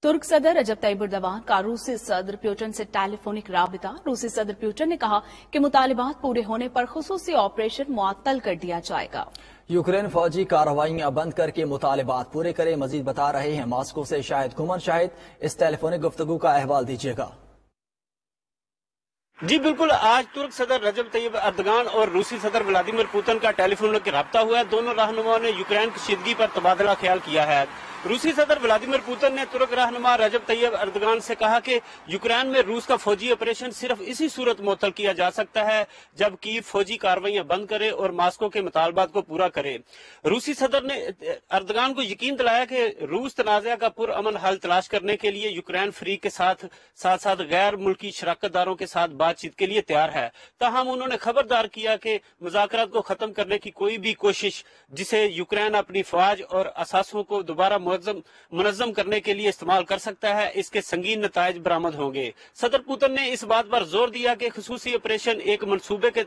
तुर्क सदर रजब Tayyip Erdogan का रूसी सदर प्यूटन से टेलीफोनिक राबिता। रूसी सदर प्यूटन ने कहा कि मुतालिबात पूरे होने पर खुसूसी ऑपरेशन मुअत्तल कर दिया जाएगा। यूक्रेन फौजी कार्रवाइयां बंद करके मुतालिबात पूरे करे। मजीद बता रहे हैं मॉस्को से शाहिद घुमन। शाहिद, इस टेलीफोनिक गुफ्तगू का अहवाल दीजिएगा। जी बिल्कुल, आज तुर्क सदर रजब तैयब एर्दोगान और रूसी सदर व्लादिमीर पुतिन का टेलीफोनिक राब्ता हुआ है। दोनों रहनुमाओं ने यूक्रेन की कशीदगी पर तबादला ख्याल किया है। रूसी सदर व्लादिमीर पुतिन ने तुर्क रहनुमा रजब तैयब एर्दोगान से कहा कि यूक्रेन में रूस का फौजी ऑपरेशन सिर्फ इसी सूरत मुअत्तल किया जा सकता है जब कीव फौजी कार्रवाइयां बंद करे और मॉस्को के मुतालबात को पूरा करे। रूसी सदर ने एर्दोगान को यकीन दिलाया कि रूस तनाज़ा का पुरअमन हल तलाश करने के लिए यूक्रेन फ्री के साथ साथ गैर मुल्की शराकतदारों के साथ बातचीत के लिए तैयार है। ताहम उन्होंने खबरदार किया कि मुज़ाकरात को खत्म करने की कोई भी कोशिश जिसे यूक्रेन अपनी फौज और असासों को दोबारा मुनज़्ज़म करने के लिए इस्तेमाल कर सकता है, इसके संगीन नताइज बरामद होंगे। सदर पुतिन ने इस बात पर जोर दिया कि खुसूसी ऑपरेशन एक मंसूबे के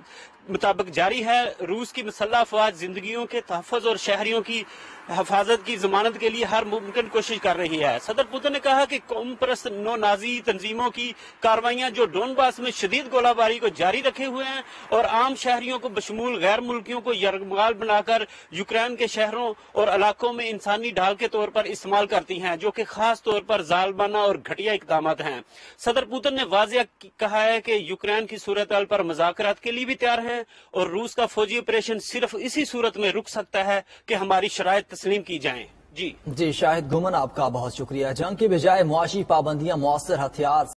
मुताबिक जारी है। रूस की मुसल्लह अफवाज जिंदगियों के तहफ़्फ़ुज़ और शहरियों की हिफाजत की जमानत के लिए हर मुमकिन कोशिश कर रही है। सदर पुतिन ने कहा कि कौम परस्त नो नाजी तंजीमों की कार्रवाइयां जो डोनबास में शदीद गोलाबारी को जारी रखे हुए हैं और आम शहरियों को बशमूल गैर मुल्कियों को यरगमाल बनाकर यूक्रेन के शहरों और इलाकों में इंसानी ढाल के तौर पर इस्तेमाल करती हैं, जो कि खास तौर पर जालमाना और घटिया इकदाम हैं। सदर पुतिन ने वाज़ेह कहा है कि यूक्रेन की सूरत हाल पर मुज़ाकरात के लिए भी तैयार है और रूस का फौजी ऑपरेशन सिर्फ इसी सूरत में रुक सकता है कि हमारी शराइत तस्लीम की जाएं। जी शाहिद घुमन, आपका बहुत शुक्रिया। जंग के बजाय मुआशी पाबंदियां मौसर हथियार